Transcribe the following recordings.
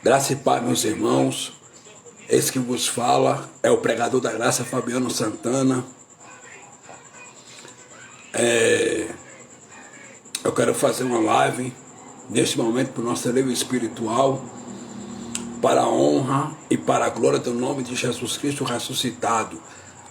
Graça e paz, meus irmãos. Esse que vos fala é o pregador da graça, Fabiano Santana. Eu quero fazer uma live neste momento para o nosso livro espiritual, para a honra e para a glória do nome de Jesus Cristo ressuscitado.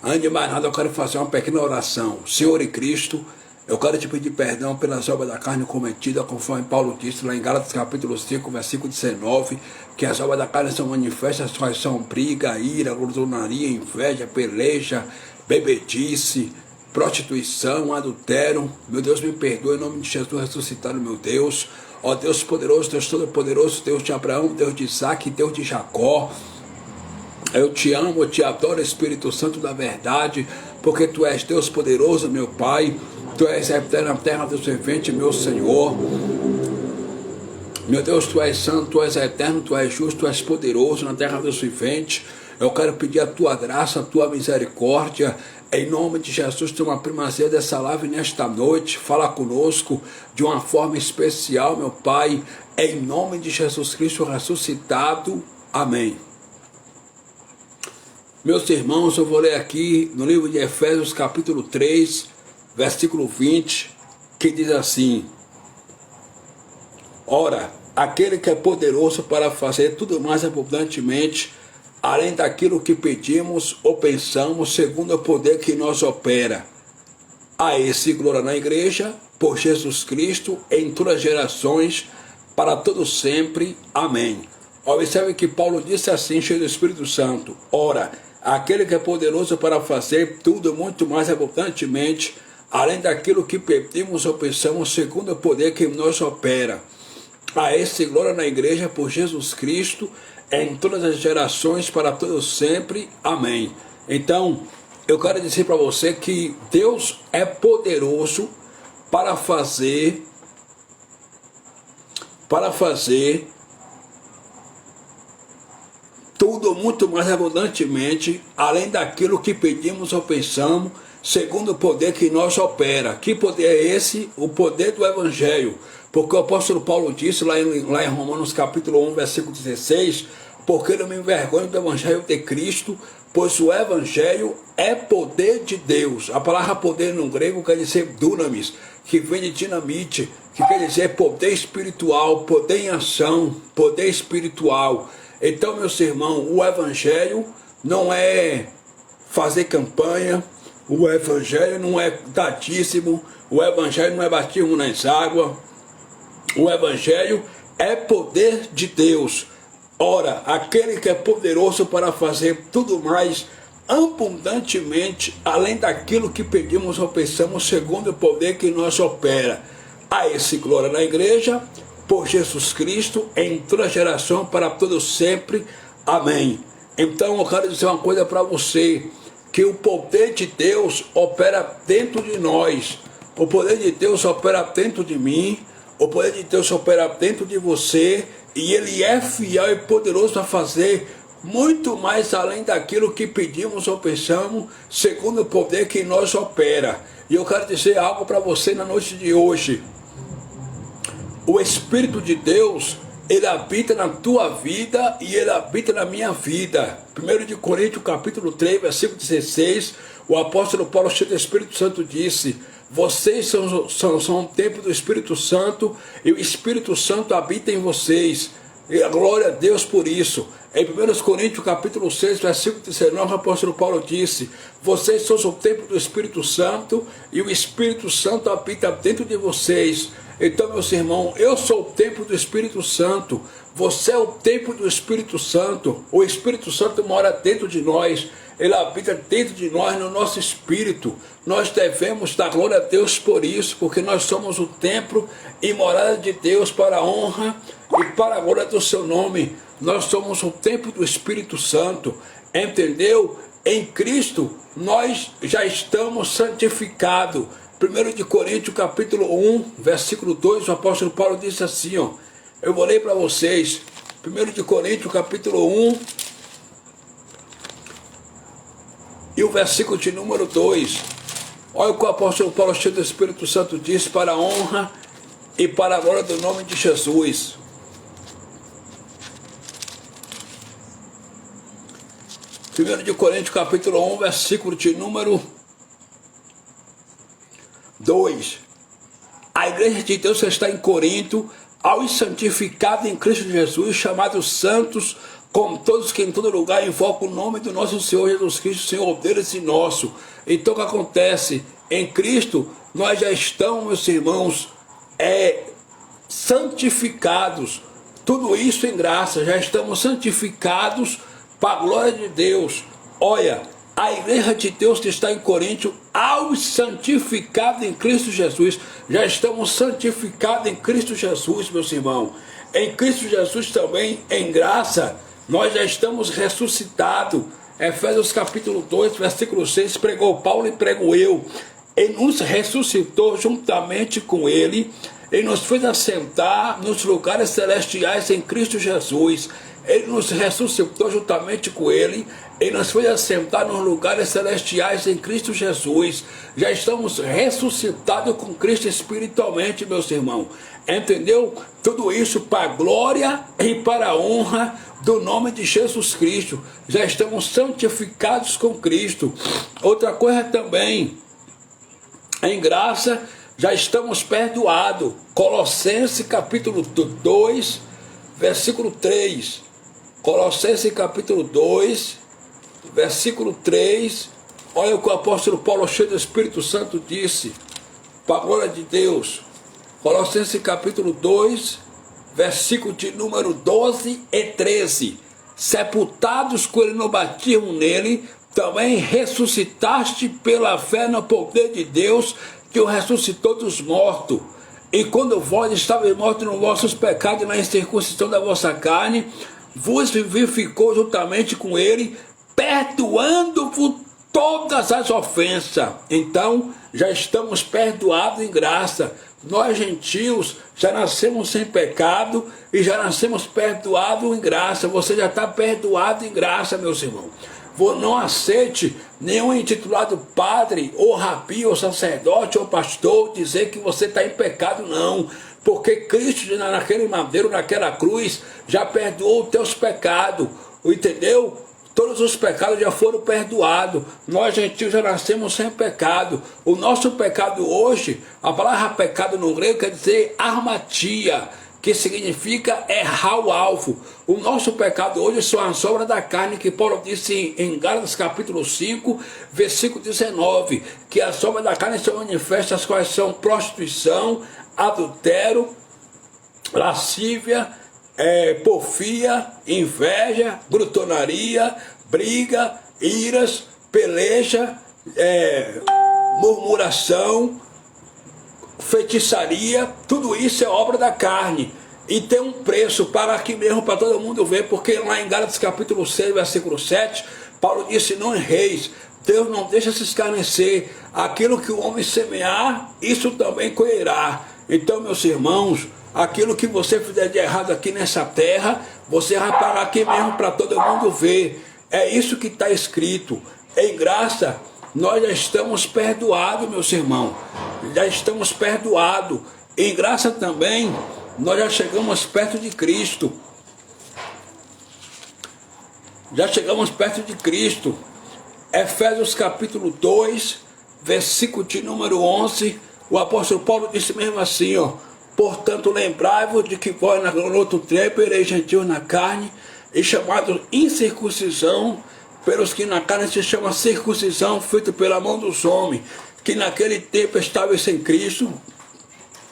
Antes de mais nada, eu quero fazer uma pequena oração. Senhor e Cristo, eu quero te pedir perdão pelas obras da carne cometidas, conforme Paulo disse lá em Gálatas capítulo 5, versículo 19, que as obras da carne são manifestas, quais são briga, ira, glutonaria, inveja, peleja, bebedice, prostituição, adultério. Meu Deus, me perdoe em nome de Jesus ressuscitado, meu Deus. Ó Deus poderoso, Deus todo-poderoso, Deus de Abraão, Deus de Isaac, Deus de Jacó. Eu te amo, eu te adoro, Espírito Santo da verdade, porque Tu és Deus poderoso, meu Pai. Tu és eterno na terra do servente, meu Senhor. Meu Deus, Tu és santo, Tu és eterno, Tu és justo, Tu és poderoso na terra do servente. Eu quero pedir a Tua graça, a Tua misericórdia. Em nome de Jesus, tem uma primazia dessa live nesta noite. Fala conosco de uma forma especial, meu Pai. Em nome de Jesus Cristo ressuscitado. Amém. Meus irmãos, eu vou ler aqui no livro de Efésios capítulo 3, versículo 20, que diz assim: Ora, aquele que é poderoso para fazer tudo mais abundantemente, além daquilo que pedimos ou pensamos, segundo o poder que nos opera. A esse glória na igreja, por Jesus Cristo, em todas as gerações, para todos sempre. Amém. Observe que Paulo disse assim, cheio do Espírito Santo: Ora, aquele que é poderoso para fazer tudo muito mais abundantemente, além daquilo que pedimos ou pensamos, segundo o poder que nos opera. A esse glória na igreja por Jesus Cristo, em todas as gerações, para todos sempre. Amém. Então, eu quero dizer para você que Deus é poderoso para fazer tudo muito mais abundantemente, além daquilo que pedimos ou pensamos, segundo o poder que nós opera. Que poder é esse? O poder do Evangelho. Porque o apóstolo Paulo disse lá em Romanos capítulo 1, versículo 16, porque eu não me envergonho do Evangelho de Cristo, pois o Evangelho é poder de Deus. A palavra poder no grego quer dizer dunamis, que vem de dinamite, que quer dizer poder espiritual, poder em ação, poder espiritual. Então, meus irmãos, o Evangelho não é fazer campanha, o Evangelho não é dar dízimo, o Evangelho não é batismo nas águas, o Evangelho é poder de Deus. Ora, aquele que é poderoso para fazer tudo mais abundantemente, além daquilo que pedimos ou pensamos, segundo o poder que nos opera. A esse glória na igreja, por Jesus Cristo, em toda geração, para todos sempre. Amém. Então eu quero dizer uma coisa para você, que o poder de Deus opera dentro de nós. O poder de Deus opera dentro de mim, o poder de Deus opera dentro de você, e Ele é fiel e poderoso a fazer muito mais além daquilo que pedimos ou pensamos, segundo o poder que nós opera. E eu quero dizer algo para você na noite de hoje. O Espírito de Deus, Ele habita na tua vida e Ele habita na minha vida. 1 Coríntios capítulo 3, versículo 16, o apóstolo Paulo, cheio do Espírito Santo, disse: vocês são o templo do Espírito Santo e o Espírito Santo habita em vocês. E a glória a Deus por isso. Em 1 Coríntios capítulo 6, versículo 19, o apóstolo Paulo disse: vocês são o templo do Espírito Santo e o Espírito Santo habita dentro de vocês. Então, meus irmãos, eu sou o templo do Espírito Santo, você é o templo do Espírito Santo, o Espírito Santo mora dentro de nós, Ele habita dentro de nós, no nosso espírito. Nós devemos dar glória a Deus por isso, porque nós somos o templo e morada de Deus para a honra e para a glória do seu nome. Nós somos o templo do Espírito Santo, entendeu? Em Cristo nós já estamos santificados. 1 Coríntios capítulo 1, versículo 2, o apóstolo Paulo disse assim, ó, eu vou ler para vocês, 1 Coríntios capítulo 1, e o versículo de número 2, olha o que o apóstolo Paulo, cheio do Espírito Santo, disse: para a honra e para a glória do nome de Jesus. 1 de Coríntios capítulo 1, versículo de número 2. A igreja de Deus está em Corinto, aos santificados em Cristo Jesus, chamados santos, como todos que em todo lugar invocam o nome do nosso Senhor Jesus Cristo, Senhor deles e nosso. Então o que acontece? Em Cristo nós já estamos, meus irmãos, santificados. Tudo isso em graça, já estamos santificados para a glória de Deus. Olha, a igreja de Deus que está em Corinto, aos santificados em Cristo Jesus, já estamos santificados em Cristo Jesus, meus irmãos. Em Cristo Jesus também, em graça, nós já estamos ressuscitados. Efésios capítulo 2, versículo 6, pregou Paulo e prego eu. Ele nos ressuscitou juntamente com ele e nos fez assentar nos lugares celestiais em Cristo Jesus. Ele nos ressuscitou juntamente com ele e nos fez assentar nos lugares celestiais em Cristo Jesus. Já estamos ressuscitados com Cristo espiritualmente, meus irmãos. Entendeu? Tudo isso para a glória e para a honra do nome de Jesus Cristo. Já estamos santificados com Cristo. Outra coisa também, em graça, já estamos perdoados. Colossenses capítulo 2, versículo 3. Colossenses capítulo 2, versículo 3. Olha o que o apóstolo Paulo, cheio do Espírito Santo, disse, para a glória de Deus. Colossenses capítulo 2, versículo de número 12 e 13. Sepultados com ele no batismo nele, também ressuscitaste pela fé no poder de Deus, que o ressuscitou dos mortos. E quando vós estavais mortos nos vossos pecados e na incircuncisão da vossa carne, vos vivificou juntamente com ele, perdoando-vos todas as ofensas. Então, já estamos perdoados em graça. Nós, gentios, já nascemos sem pecado e já nascemos perdoados em graça. Você já está perdoado em graça, meus irmãos. Não aceite nenhum intitulado padre, ou rabi, ou sacerdote, ou pastor, dizer que você está em pecado, não. Porque Cristo, naquele madeiro, naquela cruz, já perdoou os teus pecados, entendeu? Todos os pecados já foram perdoados. Nós, gentios, já nascemos sem pecado. O nosso pecado hoje, a palavra pecado no grego quer dizer armatia, que significa errar o alvo. O nosso pecado hoje são as obras da carne, que Paulo disse em Gálatas capítulo 5, versículo 19, que as obras da carne são manifestas, quais são prostituição, adultério, lascívia, porfia, inveja, glutonaria, briga, iras, peleja, murmuração, feitiçaria. Tudo isso é obra da carne e tem um preço para aqui mesmo, para todo mundo ver, porque lá em Gálatas capítulo 6, versículo 7, Paulo disse: não erreis, Deus não deixa se escarnecer, aquilo que o homem semear, isso também colherá. Então, meus irmãos, aquilo que você fizer de errado aqui nessa terra, você vai parar aqui mesmo para todo mundo ver. É isso que está escrito. Em graça, nós já estamos perdoados, meus irmãos. Já estamos perdoados. Em graça também, nós já chegamos perto de Cristo. Já chegamos perto de Cristo. Efésios capítulo 2, versículo de número 11, o apóstolo Paulo disse mesmo assim, ó: portanto, lembrai-vos de que vós no outro tempo ereis gentios na carne, e chamados incircuncisão, pelos que na carne se chama circuncisão, feita pela mão dos homens, que naquele tempo estavam sem Cristo,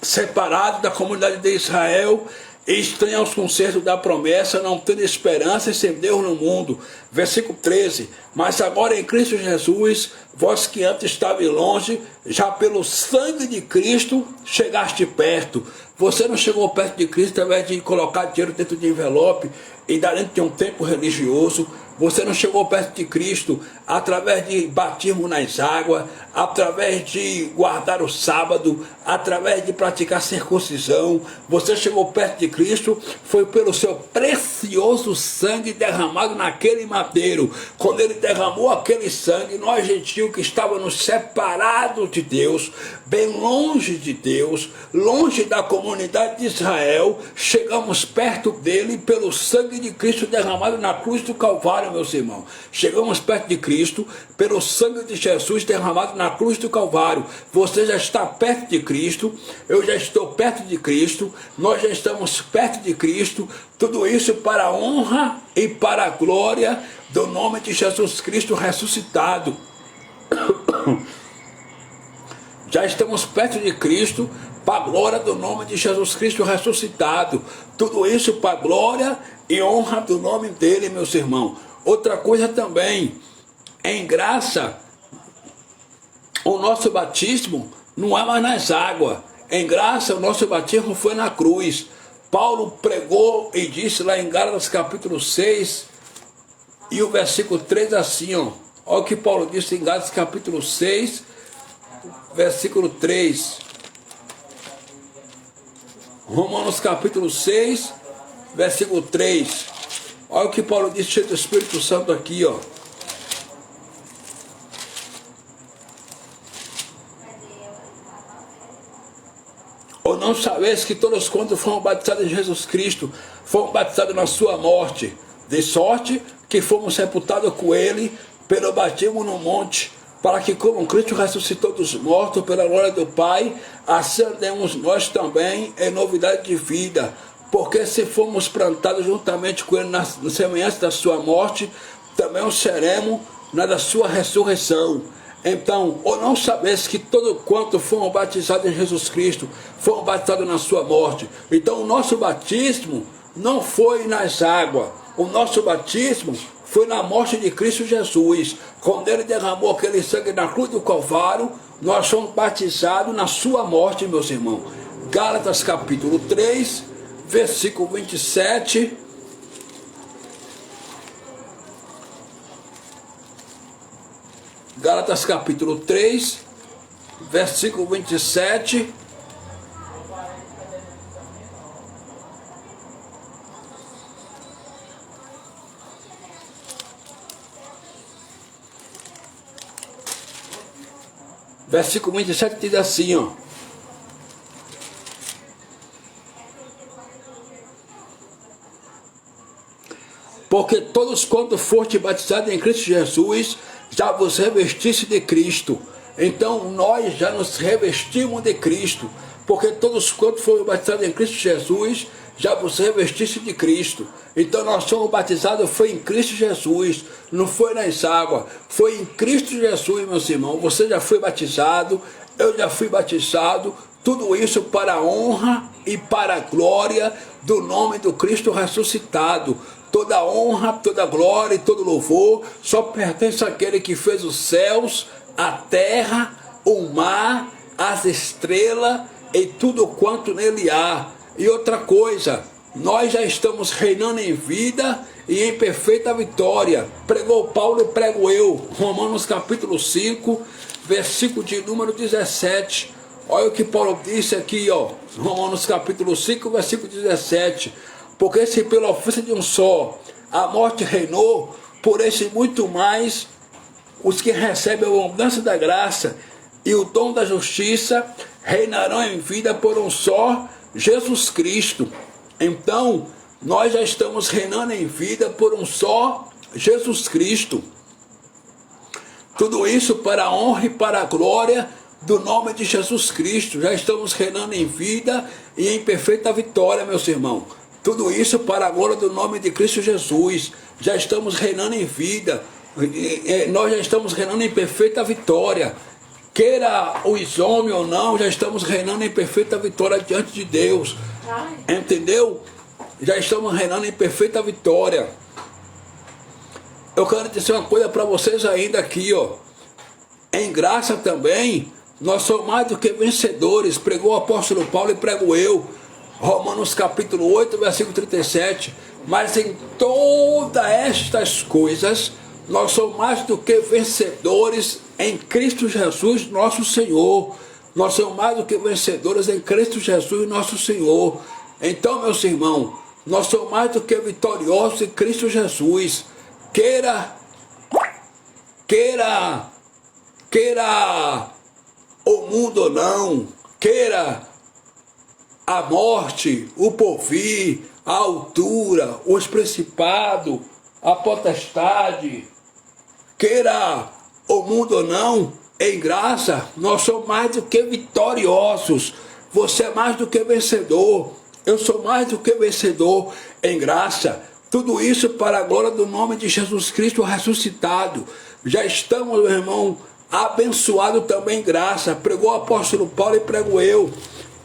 separados da comunidade de Israel, estranhos aos concertos da promessa, não tendo esperança e sem Deus no mundo. Versículo 13, mas agora em Cristo Jesus, vós que antes estavais longe, já pelo sangue de Cristo chegaste perto. Você não chegou perto de Cristo através de colocar dinheiro dentro de envelope e dar dentro de um templo religioso. Você não chegou perto de Cristo através de batismo nas águas, através de guardar o sábado, através de praticar circuncisão. Você chegou perto de Cristo, foi pelo seu precioso sangue derramado naquele madeiro. Quando ele derramou aquele sangue, nós gentios que estávamos separados de Deus, bem longe de Deus, longe da comunidade de Israel, chegamos perto dele pelo sangue de Cristo derramado na cruz do Calvário, meus irmãos. Chegamos perto de Cristo pelo sangue de Jesus derramado na cruz do Calvário. Você já está perto de Cristo, eu já estou perto de Cristo, nós já estamos perto de Cristo. Tudo isso para a honra e para a glória do nome de Jesus Cristo ressuscitado. Já estamos perto de Cristo, para a glória do nome de Jesus Cristo ressuscitado. Tudo isso para a glória e honra do nome dele, meus irmãos. Outra coisa também, em graça, o nosso batismo não é mais nas águas. Em graça, o nosso batismo foi na cruz. Paulo pregou e disse lá em Gálatas capítulo 6, e o versículo 3 assim, ó. Olha o que Paulo disse em Gálatas capítulo 6, versículo 3. Romanos capítulo 6, versículo 3. Olha o que Paulo disse, cheio do Espírito Santo aqui, ó. Ou não sabeis que todos quantos foram batizados em Jesus Cristo, foram batizados na sua morte, de sorte que fomos sepultados com ele pelo batismo no monte, para que como Cristo ressuscitou dos mortos pela glória do Pai, assim andemos nós também em novidade de vida. Porque se fomos plantados juntamente com ele na semelhança da sua morte, também o seremos na da sua ressurreição. Então, ou não sabeis que todo quanto foram batizados em Jesus Cristo, foram batizados na sua morte. Então o nosso batismo não foi nas águas, o nosso batismo foi na morte de Cristo Jesus. Quando ele derramou aquele sangue na cruz do Calvário, nós somos batizados na sua morte, meus irmãos. Gálatas capítulo 3, versículo 27. Gálatas capítulo 3, versículo 27. Versículo 27 diz assim, ó. Porque todos quanto foste batizados em Cristo Jesus, já vos revestiste de Cristo. Então nós já nos revestimos de Cristo. Porque todos quanto foram batizados em Cristo Jesus, já vos revestiste de Cristo. Então nós somos batizados, foi em Cristo Jesus, não foi nas águas, foi em Cristo Jesus, meus irmãos. Você já foi batizado, eu já fui batizado, tudo isso para a honra e para a glória do nome do Cristo ressuscitado. Toda honra, toda glória e todo louvor só pertence àquele que fez os céus, a terra, o mar, as estrelas e tudo quanto nele há. E outra coisa, nós já estamos reinando em vida e em perfeita vitória. Pregou Paulo e prego eu. Romanos capítulo 5, versículo de número 17. Olha o que Paulo disse aqui, ó. Romanos capítulo 5, versículo 17. Porque se pela ofensa de um só a morte reinou, por esse muito mais os que recebem a abundância da graça e o dom da justiça reinarão em vida por um só Jesus Cristo. Então, nós já estamos reinando em vida por um só Jesus Cristo. Tudo isso para a honra e para a glória do nome de Jesus Cristo. Já estamos reinando em vida e em perfeita vitória, meus irmãos. Tudo isso para a glória do nome de Cristo Jesus. Já estamos reinando em vida. Nós já estamos reinando em perfeita vitória. Queira os homens ou não, já estamos reinando em perfeita vitória diante de Deus. Entendeu? Já estamos reinando em perfeita vitória. Eu quero dizer uma coisa para vocês ainda aqui, ó. Em graça também, nós somos mais do que vencedores. Pregou o apóstolo Paulo e prego eu. Romanos capítulo 8, versículo 37. Mas em todas estas coisas Nós somos mais do que vencedores em Cristo Jesus, nosso Senhor. Nós somos mais do que vencedores em Cristo Jesus, nosso Senhor. Então, meus irmãos, nós somos mais do que vitoriosos em Cristo Jesus. Queira o mundo ou não, queira a morte, o porvir, a altura, os principados, a potestade, queira o mundo ou não, em graça, nós somos mais do que vitoriosos. Você é mais do que vencedor. Eu sou mais do que vencedor em graça. Tudo isso para a glória do nome de Jesus Cristo ressuscitado. Já estamos, meu irmão, abençoados também em graça. Pregou o apóstolo Paulo e prego eu.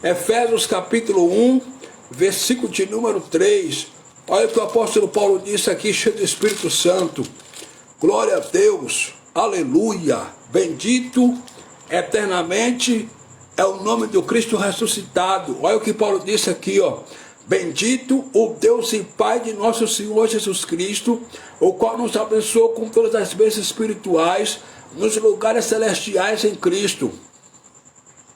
Efésios capítulo 1, versículo de número 3. Olha o que o apóstolo Paulo disse aqui, cheio do Espírito Santo. Glória a Deus. Aleluia. Bendito eternamente é o nome do Cristo ressuscitado. Olha o que Paulo disse aqui, ó. Bendito o Deus e Pai de nosso Senhor Jesus Cristo, o qual nos abençoou com todas as bênçãos espirituais nos lugares celestiais em Cristo.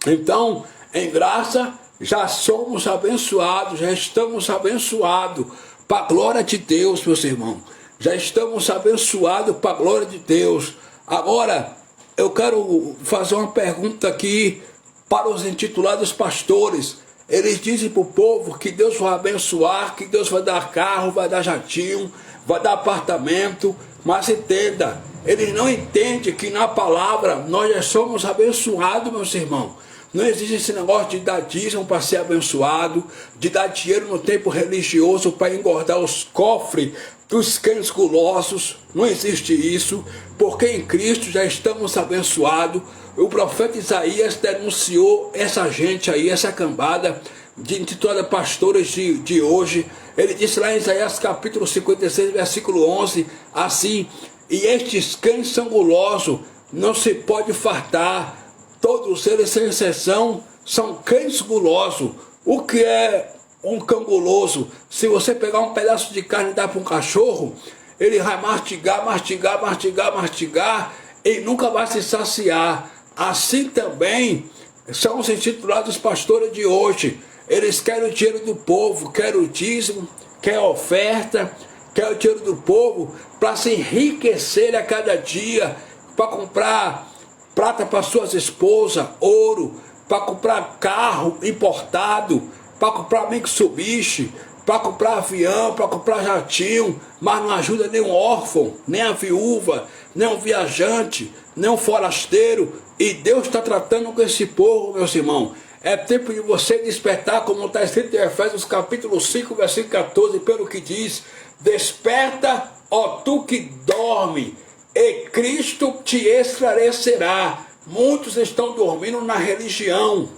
Então, em graça, já somos abençoados, já estamos abençoados para a glória de Deus, meus irmãos. Já estamos abençoados para a glória de Deus. Agora, eu quero fazer uma pergunta aqui para os intitulados pastores. Eles dizem para o povo que Deus vai abençoar, que Deus vai dar carro, vai dar jatinho, vai dar apartamento. Mas entenda, eles não entendem que na palavra nós já somos abençoados, meus irmãos. Não existe esse negócio de dar dízimo para ser abençoado, de dar dinheiro no tempo religioso para engordar os cofres dos cães gulosos. Não existe isso, porque em Cristo já estamos abençoados. O profeta Isaías denunciou essa gente aí, essa cambada de intitulada pastores de hoje. Ele disse lá em Isaías capítulo 56, versículo 11, assim: e estes cães são gulosos, não se pode fartar. Todos eles, sem exceção, são cães gulosos. O que é um cão guloso? Se você pegar um pedaço de carne e dar para um cachorro, ele vai mastigar, mastigar, mastigar, mastigar e nunca vai se saciar. Assim também são os intitulados pastores de hoje. Eles querem o dinheiro do povo, querem o dízimo, querem a oferta, querem o dinheiro do povo para se enriquecer a cada dia, para comprar prata para suas esposas, ouro, para comprar carro importado, para comprar Mitsubishi, para comprar avião, para comprar jatinho, mas não ajuda nem um órfão, nem a viúva, nem um viajante, nem um forasteiro. E Deus está tratando com esse povo, meus irmãos. É tempo de você despertar, como está escrito em Efésios capítulo 5, versículo 14, pelo que diz: desperta, ó tu que dorme, e Cristo te esclarecerá. Muitos estão dormindo na religião,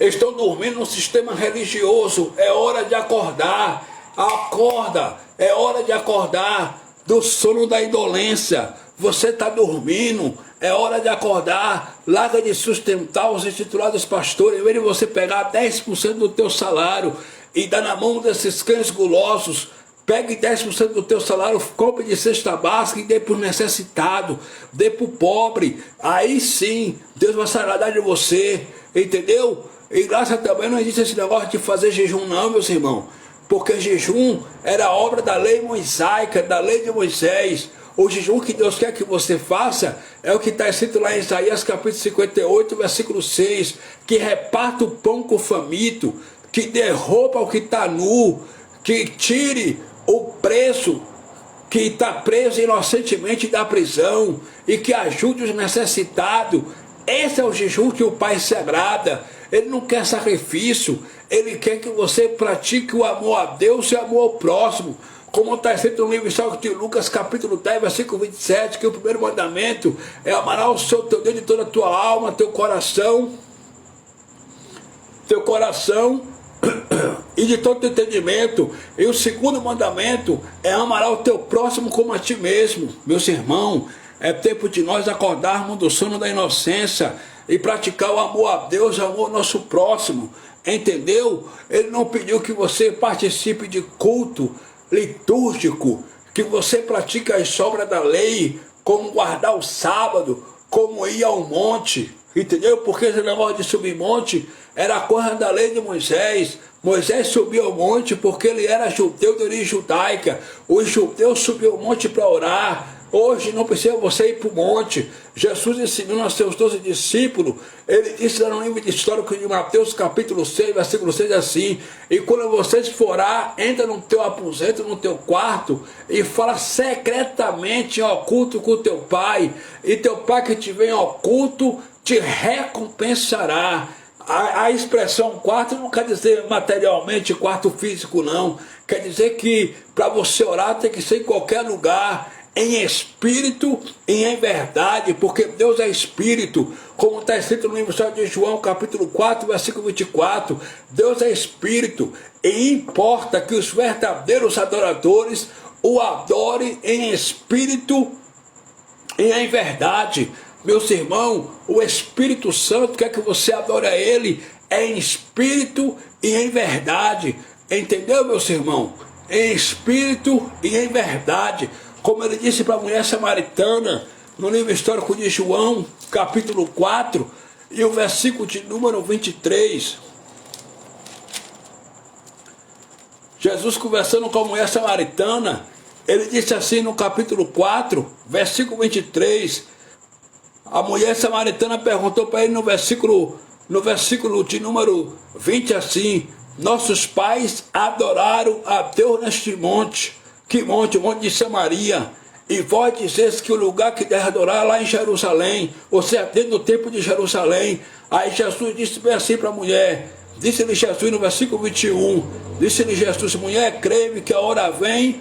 estão dormindo no sistema religioso. É hora de acordar. Acorda, é hora de acordar do sono da indolência. Você está dormindo, é hora de acordar. Larga de sustentar os intitulados pastores. Em vez de você pegar 10% do teu salário e dar na mão desses cães gulosos, pegue 10% do teu salário, compre de cesta básica e dê para o necessitado, dê para o pobre. Aí sim, Deus vai se agradar de você, entendeu? E graça também não existe esse negócio de fazer jejum não, meus irmãos. Porque jejum era obra da lei mosaica, da lei de Moisés. O jejum que Deus quer que você faça é o que está escrito lá em Isaías capítulo 58, versículo 6. Que reparta o pão com o faminto, que dê roupa ao que está nu, que tire o preso que está preso inocentemente da prisão e que ajude os necessitados. Esse é o jejum que o Pai se agrada. Ele não quer sacrifício, ele quer que você pratique o amor a Deus e o amor ao próximo. Como está escrito no livro de Lucas capítulo 10, versículo 27, que o primeiro mandamento é amar o seu teu Deus de toda a tua alma, teu coração e de todo o entendimento. E o segundo mandamento é amar o teu próximo como a ti mesmo. Meus irmãos, é tempo de nós acordarmos do sono da inocência e praticar o amor a Deus e o amor ao nosso próximo. Entendeu? Ele não pediu que você participe de culto litúrgico, que você pratique as sobras da lei, como guardar o sábado, como ir ao monte, entendeu? Porque esse negócio de subir monte era coisa da lei de Moisés. Moisés subiu ao monte porque ele era judeu de origem judaica. Os judeus subiam ao monte para orar. Hoje não precisa você ir para o monte. Jesus ensinou aos seus 12 discípulos. Ele disse lá no livro de histórico de Mateus, capítulo 6, versículo 6, assim: e quando vocês forem, entra no teu aposento, no teu quarto, e fala secretamente em oculto com o teu pai, e teu pai que te vem em oculto te recompensará. A expressão quarto não quer dizer materialmente quarto físico, não. Quer dizer que para você orar tem que ser em qualquer lugar, em espírito e em verdade, porque Deus é espírito, como está escrito no livro de João, capítulo 4, versículo 24. Deus é espírito, e importa que os verdadeiros adoradores o adorem em espírito e em verdade. Meus irmãos, o Espírito Santo quer que você adore a Ele em espírito e em verdade. Entendeu, meus irmãos? Em espírito e em verdade. Como ele disse para a mulher samaritana, no livro histórico de João, capítulo 4, e o versículo de número 23. Jesus conversando com a mulher samaritana, ele disse assim no capítulo 4, versículo 23, a mulher samaritana perguntou para ele no versículo de número 20 assim: nossos pais adoraram a Deus neste monte. Que monte? O monte de Samaria. E vós dizes que o lugar que deve adorar é lá em Jerusalém, ou seja, dentro do templo de Jerusalém. Aí Jesus disse bem assim para a mulher, disse-lhe Jesus no versículo 21, disse-lhe Jesus: mulher, crê-me que a hora vem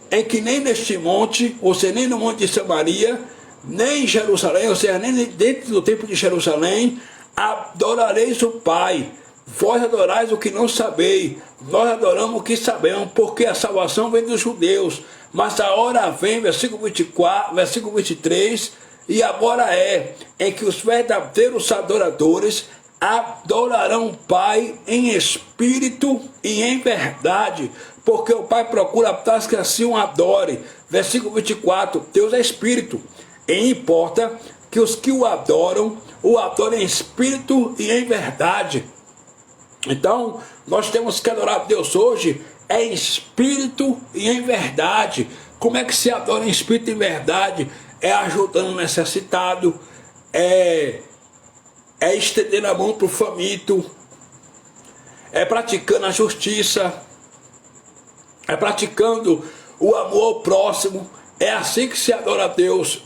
em que nem neste monte, ou seja, nem no monte de Samaria, nem em Jerusalém, ou seja, nem dentro do templo de Jerusalém, adorareis o Pai. Vós adorais o que não sabeis, nós adoramos o que sabemos, porque a salvação vem dos judeus. Mas a hora vem, versículo 24, versículo 23, e agora é em que os verdadeiros adoradores adorarão o Pai em espírito e em verdade, porque o Pai procura tais que assim o adore. Versículo 24, Deus é espírito, e importa que os que o adorem em espírito e em verdade. Então, nós temos que adorar a Deus hoje em espírito e em verdade. Como é que se adora em espírito e em verdade? É ajudando o necessitado, é estendendo a mão para o faminto, é praticando a justiça, é praticando o amor ao próximo. É assim que se adora a Deus,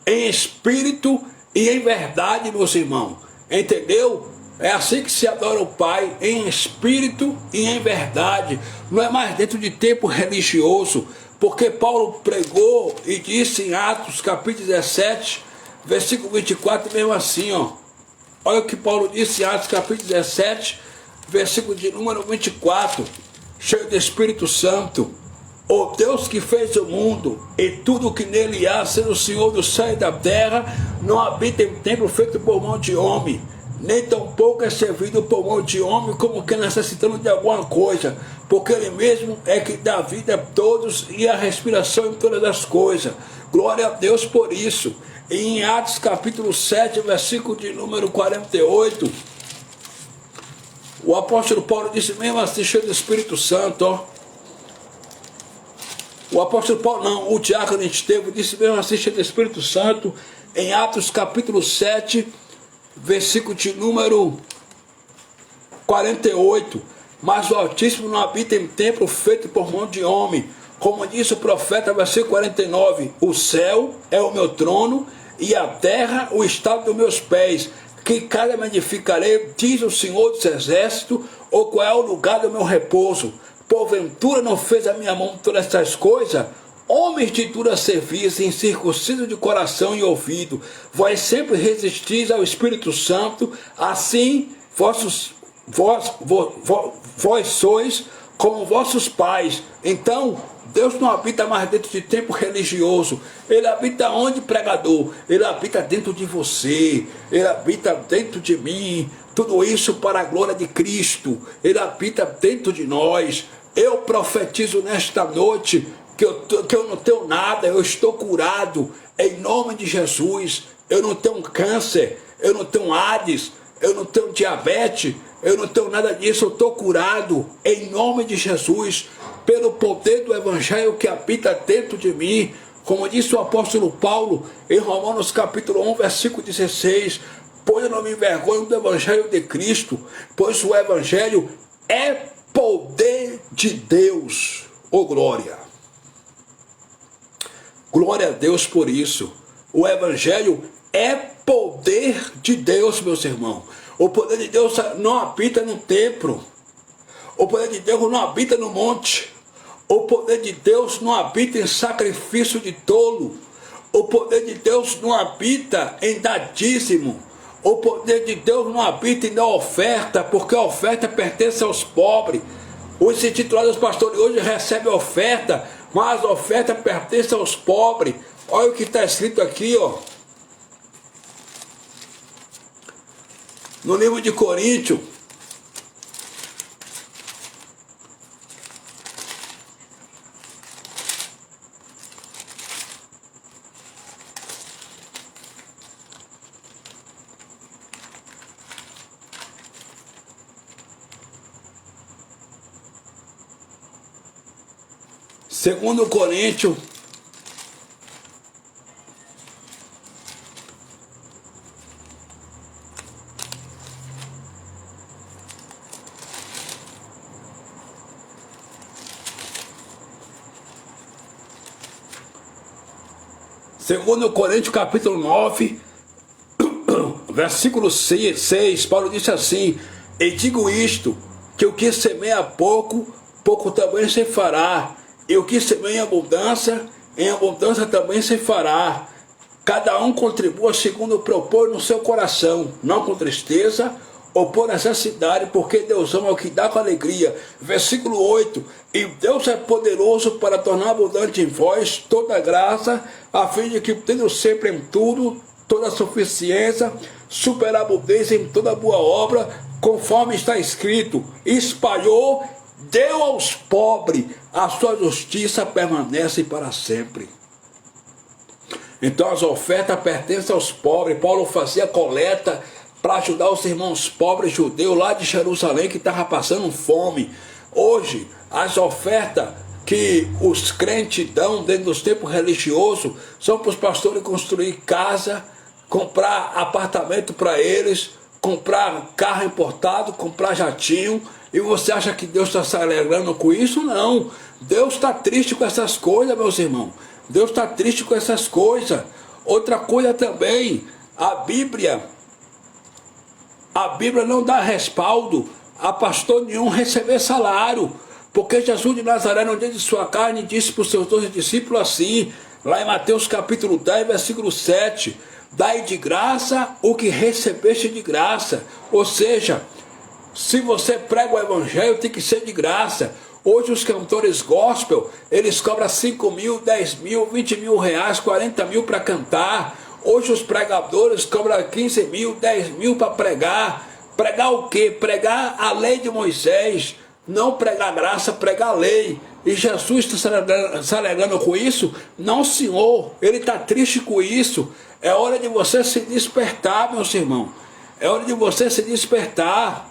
em espírito e em verdade, meus irmãos. Entendeu? É assim que se adora o Pai, em espírito e em verdade. Não é mais dentro de tempo religioso, porque Paulo pregou e disse em Atos capítulo 17, versículo 24, mesmo assim, ó. Olha o que Paulo disse em Atos capítulo 17, versículo de número 24, cheio do Espírito Santo. O Deus que fez o mundo e tudo o que nele há, sendo o Senhor do céu e da terra, não habita em templo feito por mão de homem, nem tampouco é servido por mão de homem como que necessitando de alguma coisa, porque Ele mesmo é que dá vida a todos e a respiração em todas as coisas. Glória a Deus por isso. E em Atos capítulo 7, versículo de número 48, o apóstolo Paulo disse mesmo assim, cheio do Espírito Santo, ó. O apóstolo Paulo, não, o diácono Estevão disse mesmo assim, cheio do Espírito Santo, em Atos capítulo 7, versículo de número 48, mas o Altíssimo não habita em templo feito por mão de homem, como disse o profeta, versículo 49, o céu é o meu trono e a terra o estado dos meus pés, que cada me edificarei, diz o Senhor dos exércitos, ou qual é o lugar do meu repouso. Porventura não fez a minha mão todas essas coisas? Homens de dura serviço, incircuncisos de coração e ouvido, vós sempre resistis ao Espírito Santo, assim vós sois como vossos pais. Então, Deus não habita mais dentro de tempo religioso. Ele habita onde, pregador? Ele habita dentro de você. Ele habita dentro de mim. Tudo isso para a glória de Cristo. Ele habita dentro de nós. Eu profetizo nesta noite que eu não tenho nada, eu estou curado em nome de Jesus. Eu não tenho câncer, eu não tenho AIDS, eu não tenho diabetes, eu não tenho nada disso, eu estou curado em nome de Jesus, pelo poder do Evangelho que habita dentro de mim. Como disse o apóstolo Paulo em Romanos capítulo 1, versículo 16, pois eu não me envergonho do Evangelho de Cristo, pois o Evangelho é poder de Deus. Oh glória! Glória a Deus por isso. O Evangelho é poder de Deus, meus irmãos. O poder de Deus não habita no templo. O poder de Deus não habita no monte. O poder de Deus não habita em sacrifício de tolo. O poder de Deus não habita em dar dízimo. O poder de Deus não habita em dar oferta, porque a oferta pertence aos pobres. Os intitulados pastores hoje recebem oferta, mas a oferta pertence aos pobres. Olha o que está escrito aqui, ó. No livro de Coríntios, segundo Coríntios, capítulo 9, versículo 6, Paulo disse assim: e digo isto, que o que semeia pouco, pouco também se fará, e o que semeia em abundância também se fará. Cada um contribua segundo propõe no seu coração, não com tristeza ou por necessidade, porque Deus ama o que dá com alegria. Versículo 8, e Deus é poderoso para tornar abundante em vós toda graça, a fim de que, tendo sempre em tudo, toda suficiência, superabundância em toda boa obra, conforme está escrito, espalhou, deu aos pobres, a sua justiça permanece para sempre. Então as ofertas pertencem aos pobres. Paulo fazia coleta para ajudar os irmãos pobres judeus lá de Jerusalém que estavam passando fome. Hoje, as ofertas que os crentes dão dentro dos tempos religiosos são para os pastores construir casa, comprar apartamento para eles, comprar carro importado, comprar jatinho. E você acha que Deus está se alegrando com isso? Não. Deus está triste com essas coisas, meus irmãos. Deus está triste com essas coisas. Outra coisa também, a Bíblia não dá respaldo a pastor nenhum receber salário. Porque Jesus de Nazaré, no dia de sua carne, disse para os seus 12 discípulos assim, lá em Mateus capítulo 10, versículo 7, dai de graça o que recebeste de graça. Ou seja, se você prega o evangelho, tem que ser de graça. Hoje os cantores gospel, eles cobram 5 mil, 10 mil, 20 mil reais, 40 mil para cantar. Hoje os pregadores cobram 15 mil, 10 mil para pregar. Pregar o quê? Pregar a lei de Moisés. Não pregar graça, pregar a lei. E Jesus está se alegrando com isso? Não, Senhor. Ele está triste com isso. É hora de você se despertar, meus irmãos. É hora de você se despertar.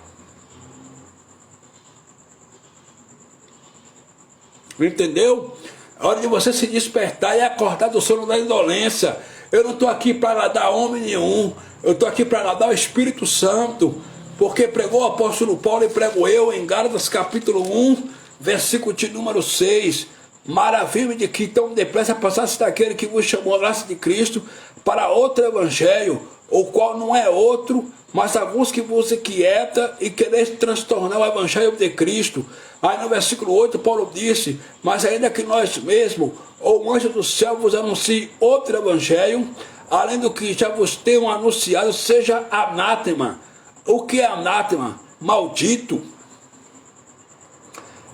Entendeu? É hora de você se despertar e acordar do sono da indolência. Eu não estou aqui para agradar homem nenhum. Eu estou aqui para agradar o Espírito Santo. Porque pregou o apóstolo Paulo e prego eu em Gálatas capítulo 1, versículo de número 6. Maravilha de que tão depressa passasse daquele que vos chamou a graça de Cristo para outro evangelho, o qual não é outro, mas alguns que vos inquieta e quereis transtornar o evangelho de Cristo. Aí no versículo 8 Paulo disse, mas ainda que nós mesmos, ou o anjo do céu vos anuncie outro evangelho, além do que já vos tenham anunciado, seja anátema. O que é anátema? Maldito.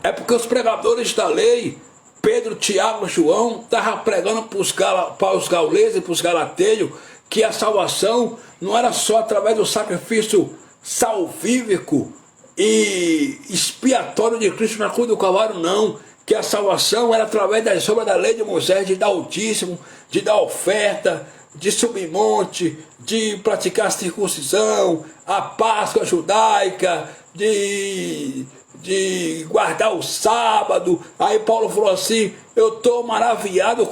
É porque os pregadores da lei, Pedro, Tiago, João, estavam pregando para os gauleses e para os galateiros que a salvação não era só através do sacrifício salvífico e expiatório de Cristo na cruz do Calvário, não. Que a salvação era através das obras da lei de Moisés, de dar o dízimo, de dar oferta, de subir monte, de praticar a circuncisão, a Páscoa judaica, de guardar o sábado. Aí Paulo falou assim: eu estou maravilhado,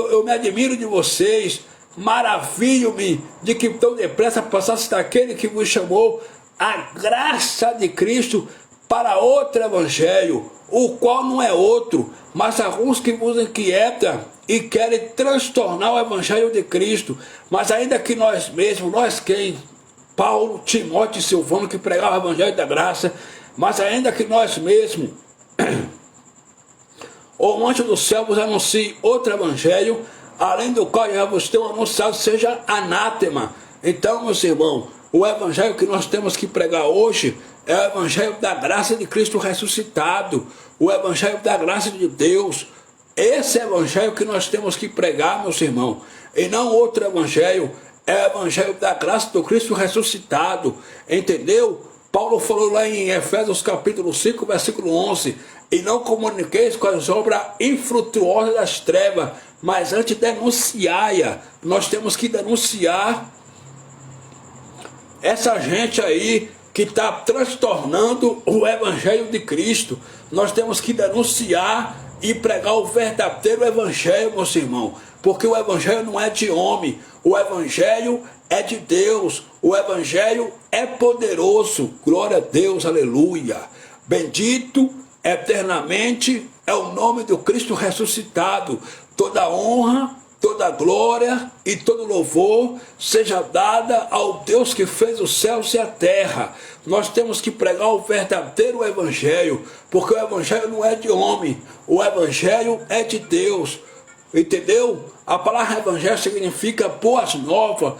eu me admiro de vocês, maravilho-me de que tão depressa passasse daquele que vos chamou a graça de Cristo para outro evangelho, o qual não é outro, mas alguns que vos inquietam e querem transtornar o evangelho de Cristo. Mas ainda que nós mesmos, nós quem? Paulo, Timóteo e Silvano, que pregavam o evangelho da graça, mas ainda que nós mesmos, o anjo do céu vos anuncie outro evangelho, além do qual já vos tenho anunciado, seja anátema. Então, meus irmãos, o evangelho que nós temos que pregar hoje é o evangelho da graça de Cristo ressuscitado, o evangelho da graça de Deus. Esse evangelho que nós temos que pregar, meus irmãos, e não outro evangelho. É o evangelho da graça do Cristo ressuscitado, entendeu? Paulo falou lá em Efésios capítulo 5, versículo 11: e não comuniqueis com as obras infrutuosas das trevas, mas antes denunciai-a. Nós temos que denunciar essa gente aí que está transtornando o evangelho de Cristo. Nós temos que denunciar e pregar o verdadeiro evangelho, meus irmãos, porque o evangelho não é de homem, o evangelho é de Deus, o evangelho é poderoso. Glória a Deus, aleluia. Bendito eternamente é o nome do Cristo ressuscitado. Toda honra, toda glória e todo louvor seja dada ao Deus que fez os céus e a terra. Nós temos que pregar o verdadeiro evangelho, porque o evangelho não é de homem, o evangelho é de Deus. Entendeu? A palavra evangelho significa boas novas,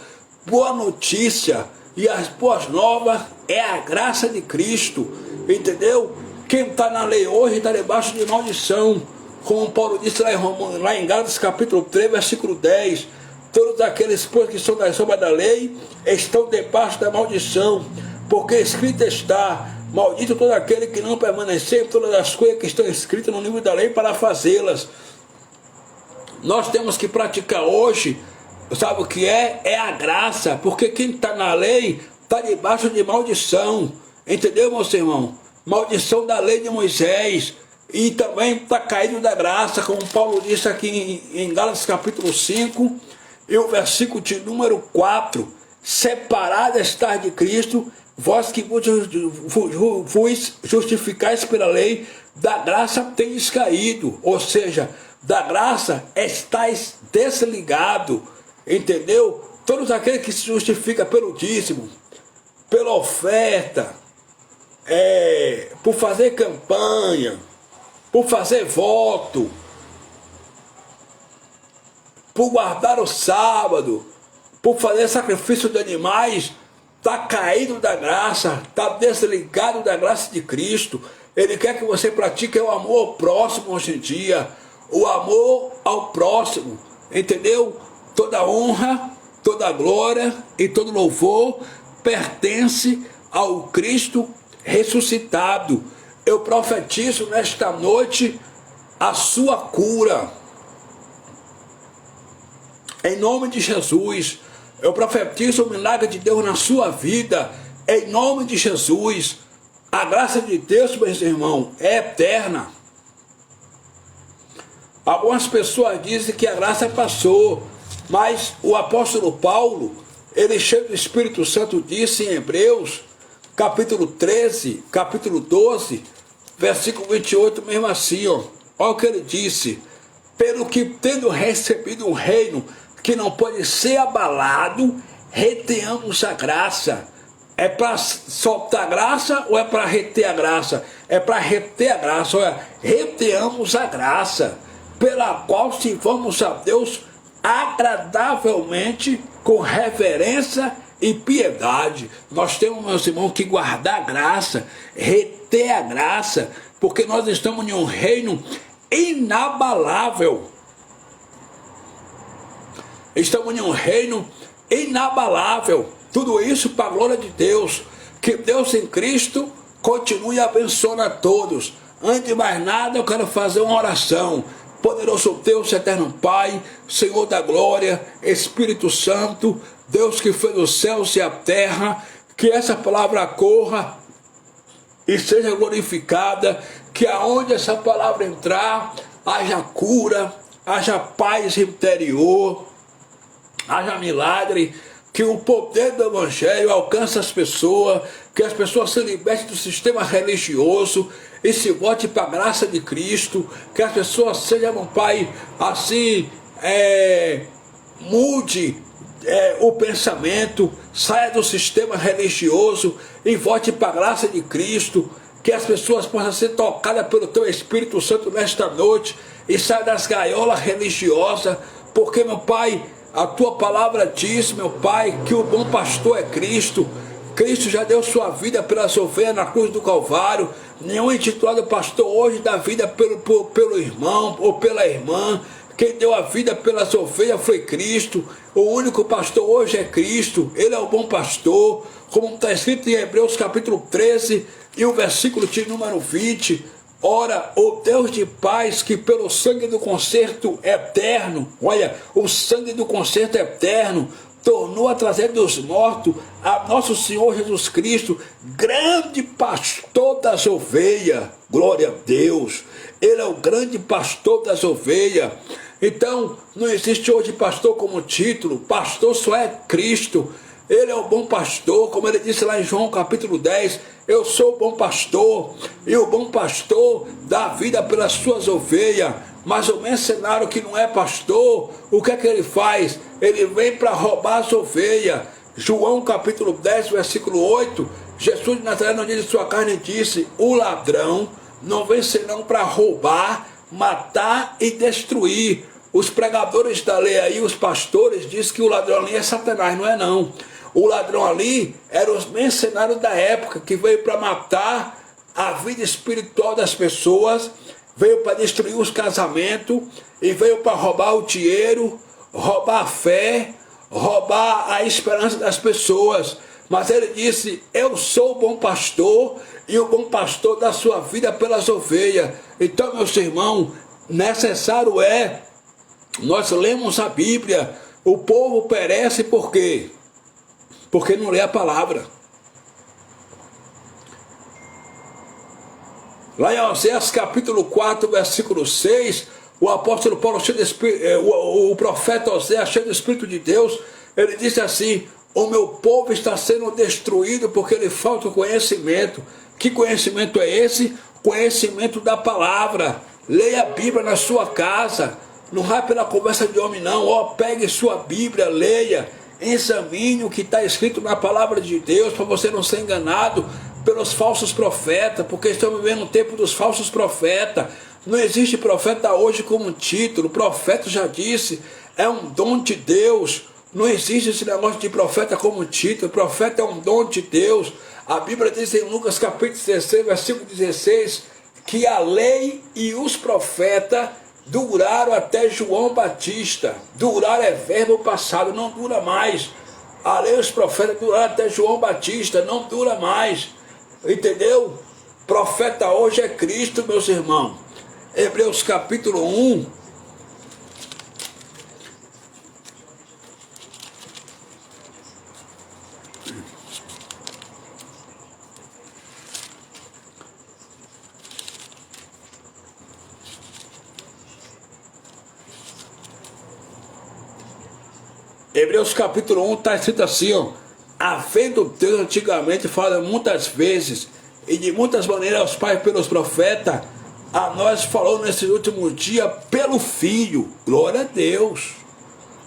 boa notícia. E as boas novas é a graça de Cristo. Entendeu? Quem está na lei hoje está debaixo de maldição. Como Paulo disse lá em Gálatas capítulo 3, versículo 10. Todos aqueles pois que são das obras da lei estão debaixo da maldição. Porque escrito está: maldito todo aquele que não permanecer em todas as coisas que estão escritas no livro da lei para fazê-las. Nós temos que praticar hoje, sabe o que é? É a graça, porque quem está na lei está debaixo de maldição, entendeu, meu irmão? Maldição da lei de Moisés, e também está caído da graça, como Paulo disse aqui em Gálatas capítulo 5, e o versículo de número 4, separado estar de Cristo, vós que vos justificais pela lei, da graça tendes caído, ou seja, da graça estáis desligado, entendeu? Todos aqueles que se justificam pelo dízimo, pela oferta, por fazer campanha, por fazer voto, por guardar o sábado, por fazer sacrifício de animais, está caído da graça, está desligado da graça de Cristo. Ele quer que você pratique o amor ao próximo hoje em dia, o amor ao próximo, entendeu? Toda honra, toda glória e todo louvor pertence ao Cristo ressuscitado. Eu profetizo nesta noite a sua cura, em nome de Jesus. Eu profetizo o milagre de Deus na sua vida, em nome de Jesus. A graça de Deus, meus irmãos, é eterna. Algumas pessoas dizem que a graça passou, mas o apóstolo Paulo, ele cheio do Espírito Santo, disse em Hebreus, capítulo 13, capítulo 12, versículo 28, mesmo assim, olha o que ele disse: pelo que tendo recebido um reino que não pode ser abalado, retenhamos a graça. É para soltar a graça ou é para reter a graça? É para reter a graça, olha, retenhamos a graça, pela qual sirvamos a Deus agradavelmente, com reverência e piedade. Nós temos, meus irmãos, que guardar a graça, reter a graça, porque nós estamos em um reino inabalável. Estamos em um reino inabalável. Tudo isso para a glória de Deus. Que Deus em Cristo continue abençoando a todos. Antes de mais nada, eu quero fazer uma oração. Poderoso Deus, eterno Pai, Senhor da glória, Espírito Santo, Deus que fez os céus e a terra, que essa palavra corra e seja glorificada, que aonde essa palavra entrar, haja cura, haja paz interior, haja milagre, que o poder do Evangelho alcance as pessoas, que as pessoas se libertem do sistema religioso e se volte para a graça de Cristo, que as pessoas sejam, Pai, assim, mude o pensamento, saia do sistema religioso e volte para a graça de Cristo, que as pessoas possam ser tocadas pelo Teu Espírito Santo nesta noite e saia das gaiolas religiosas, porque, meu Pai, a Tua palavra diz, meu Pai, que o bom pastor é Cristo. Cristo já deu sua vida pelas ovelhas na cruz do Calvário. Nenhum intitulado pastor hoje dá vida pelo irmão ou pela irmã. Quem deu a vida pelas ovelhas foi Cristo. O único pastor hoje é Cristo. Ele é o bom pastor. Como está escrito em Hebreus capítulo 13 e o versículo de número 20. Ora, o Deus de paz, que pelo sangue do concerto eterno, olha, o sangue do concerto eterno, tornou a trazer dos mortos a nosso Senhor Jesus Cristo, grande pastor das ovelhas. Glória a Deus. Ele é o grande pastor das ovelhas. Então, não existe hoje pastor como título. Pastor só é Cristo. Ele é o bom pastor, como ele disse lá em João capítulo 10, eu sou o bom pastor, e o bom pastor dá vida pelas suas ovelhas, mas o mercenário que não é pastor, o que é que ele faz? Ele vem para roubar as ovelhas. João capítulo 10, versículo 8, Jesus de Nazaré não disse sua carne, disse, o ladrão não vem senão para roubar, matar e destruir. Os pregadores da lei aí, os pastores, dizem que o ladrão ali é Satanás, não é não. O ladrão ali era os mercenários da época, que veio para matar a vida espiritual das pessoas, veio para destruir os casamentos, e veio para roubar o dinheiro, roubar a fé, roubar a esperança das pessoas. Mas ele disse, eu sou o bom pastor, e o bom pastor dá sua vida pelas ovelhas. Então, meus irmãos, necessário é, nós lemos a Bíblia, o povo perece por quê? Porque não lê a palavra. Lá em Oséias capítulo 4, versículo 6, o apóstolo Paulo, cheio de Espírito, o profeta Oséias, cheio do Espírito de Deus, ele disse assim, o meu povo está sendo destruído porque lhe falta conhecimento. Que conhecimento é esse? Conhecimento da palavra. Leia a Bíblia na sua casa. Não vai pela conversa de homem não. Pegue sua Bíblia, leia, examine o que está escrito na palavra de Deus, para você não ser enganado pelos falsos profetas, porque estamos vivendo um tempo dos falsos profetas. Não existe profeta hoje como título. O profeta já disse, é um dom de Deus. Não existe esse negócio de profeta como título. O profeta é um dom de Deus. A Bíblia diz em Lucas capítulo 16, versículo 16, que a lei e os profetas duraram até João Batista. Durar é verbo passado, não dura mais. A lei e os profetas duraram até João Batista, não dura mais. Entendeu? Profeta hoje é Cristo, meus irmãos. Hebreus capítulo 1. Hebreus capítulo 1 está escrito assim, ó, havendo Deus antigamente falado muitas vezes e de muitas maneiras aos pais pelos profetas, a nós falou nesse último dia pelo Filho. Glória a Deus.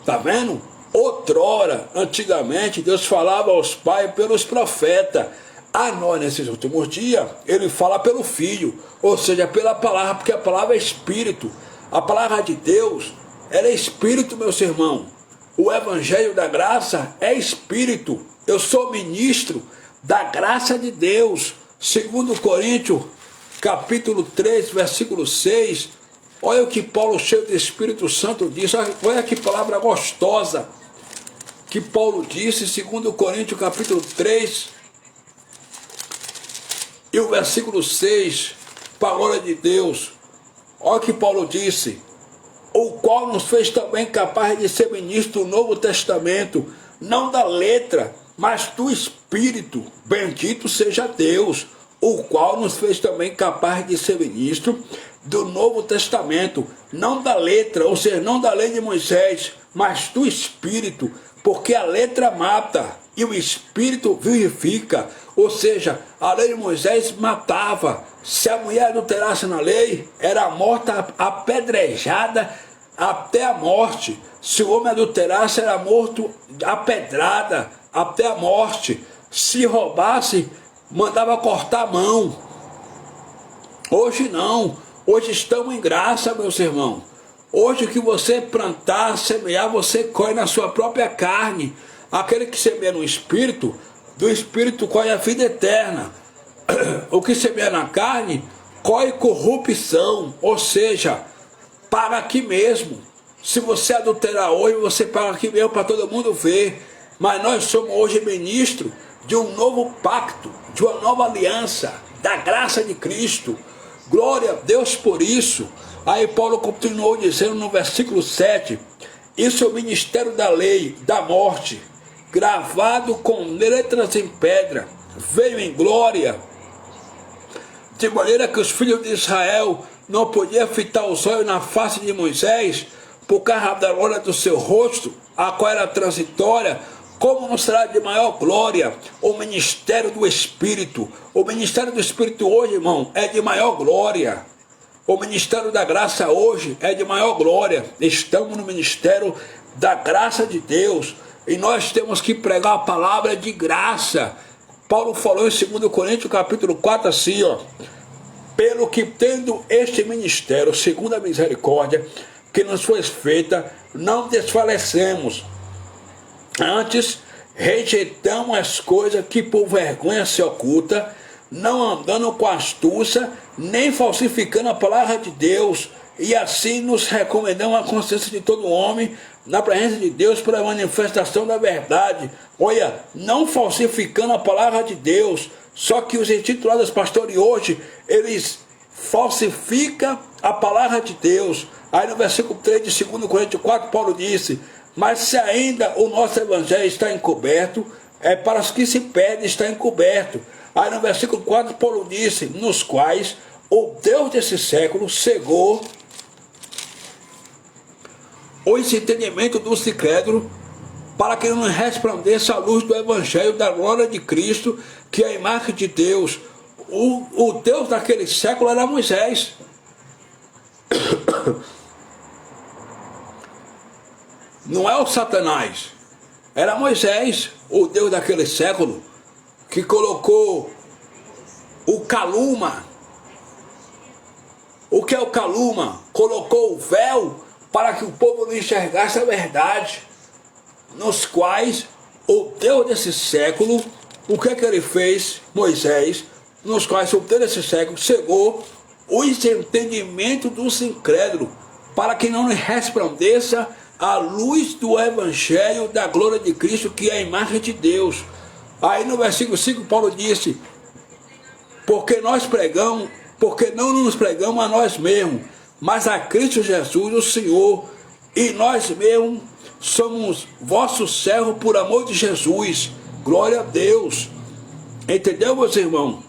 Tá vendo? Outrora, antigamente, Deus falava aos pais pelos profetas. A nós, nesses últimos dias, Ele fala pelo Filho, ou seja, pela palavra, porque a palavra é Espírito. A palavra de Deus, ela é Espírito, meus irmãos. O Evangelho da Graça é Espírito. Eu sou ministro da graça de Deus. 2 Coríntios, capítulo 3, versículo 6. Olha o que Paulo, cheio do Espírito Santo, diz. Olha que palavra gostosa que Paulo disse, 2 Coríntios, capítulo 3. E E o versículo 6, para a glória de Deus, olha o que Paulo disse: o qual nos fez também capaz de ser ministro do Novo Testamento, não da letra, mas do Espírito. Bendito seja Deus, o qual nos fez também capaz de ser ministro do Novo Testamento, não da letra, ou seja, não da lei de Moisés, mas do Espírito, porque a letra mata e o Espírito vivifica. Ou seja, a lei de Moisés matava. Se a mulher adulterasse na lei, era morta apedrejada até a morte. Se o homem adulterasse, era morto apedrada até a morte. Se roubasse, mandava cortar a mão. Hoje não. Hoje estamos em graça, meus irmãos. Hoje o que você plantar, semear, você colhe na sua própria carne. Aquele que semeia no Espírito, do Espírito colhe a vida eterna. O que semeia na carne, colhe corrupção, ou seja, paga aqui mesmo. Se você adulterar hoje, você paga aqui mesmo para todo mundo ver. Mas nós somos hoje ministros de um novo pacto, de uma nova aliança, da graça de Cristo. Glória a Deus por isso. Aí Paulo continuou dizendo no versículo 7, isso é o ministério da lei, da morte, gravado com letras em pedra, veio em glória, de maneira que os filhos de Israel não podiam fitar os olhos na face de Moisés, por causa da glória do seu rosto, a qual era transitória. Como não será de maior glória o ministério do Espírito? O ministério do Espírito hoje, irmão, é de maior glória. O ministério da graça hoje é de maior glória. Estamos no ministério da graça de Deus. E nós temos que pregar a palavra de graça. Paulo falou em 2 Coríntios capítulo 4 assim, ó. Pelo que tendo este ministério, segundo a misericórdia que nos foi feita, não desfalecemos. Antes, rejeitamos as coisas que por vergonha se oculta, não andando com astúcia, nem falsificando a palavra de Deus, e assim nos recomendamos a consciência de todo homem, na presença de Deus, pela manifestação da verdade. Olha, não falsificando a palavra de Deus, só que os intitulados pastores hoje, eles falsificam a palavra de Deus. Aí no versículo 3 de 2 Coríntios 4, Paulo disse: mas se ainda o nosso evangelho está encoberto, é para os que se perdem está encoberto. Aí no versículo 4 Paulo disse, nos quais o Deus desse século cegou o entendimento dos incrédulos, para que não resplandeça a luz do evangelho da glória de Cristo, que é a imagem de Deus. O Deus daquele século era Moisés. Não é o Satanás, era Moisés, o Deus daquele século, que colocou o caluma. O que é o caluma? Colocou o véu para que o povo não enxergasse a verdade, nos quais o Deus desse século, o que é que ele fez, Moisés, nos quais o Deus desse século cegou o entendimento dos incrédulos, para que não resplandeça a luz do evangelho da glória de Cristo, que é a imagem de Deus. Aí no versículo 5 Paulo disse, porque não nos pregamos a nós mesmos, mas a Cristo Jesus, o Senhor, e nós mesmos somos vossos servos por amor de Jesus. Glória a Deus. Entendeu, meus irmãos?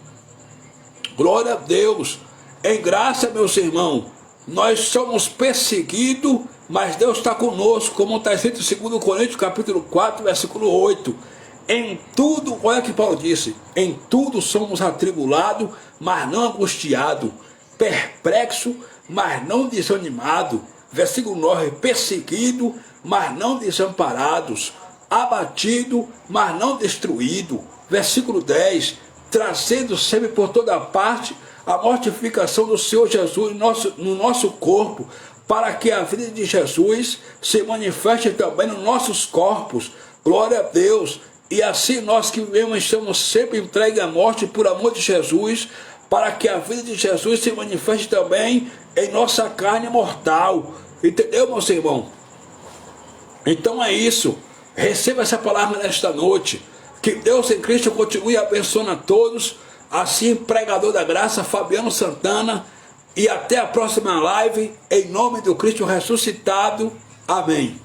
Glória a Deus. Em graça, meus irmãos, nós somos perseguidos, mas Deus está conosco, como está escrito em 2 Coríntios capítulo 4, versículo 8. Em tudo, olha o que Paulo disse, em tudo somos atribulados, mas não angustiados, perplexos, mas não desanimados. Versículo 9, perseguidos, mas não desamparados, abatidos, mas não destruídos. Versículo 10, trazendo sempre por toda parte a mortificação do Senhor Jesus no nosso corpo, para que a vida de Jesus se manifeste também nos nossos corpos. Glória a Deus. E assim nós que vivemos estamos sempre entregues à morte por amor de Jesus, para que a vida de Jesus se manifeste também em nossa carne mortal. Entendeu, meus irmãos? Então é isso. Receba essa palavra nesta noite. Que Deus em Cristo continue abençoando a todos. Assim, pregador da graça, Fabiano Santana, e até a próxima live, em nome do Cristo ressuscitado. Amém.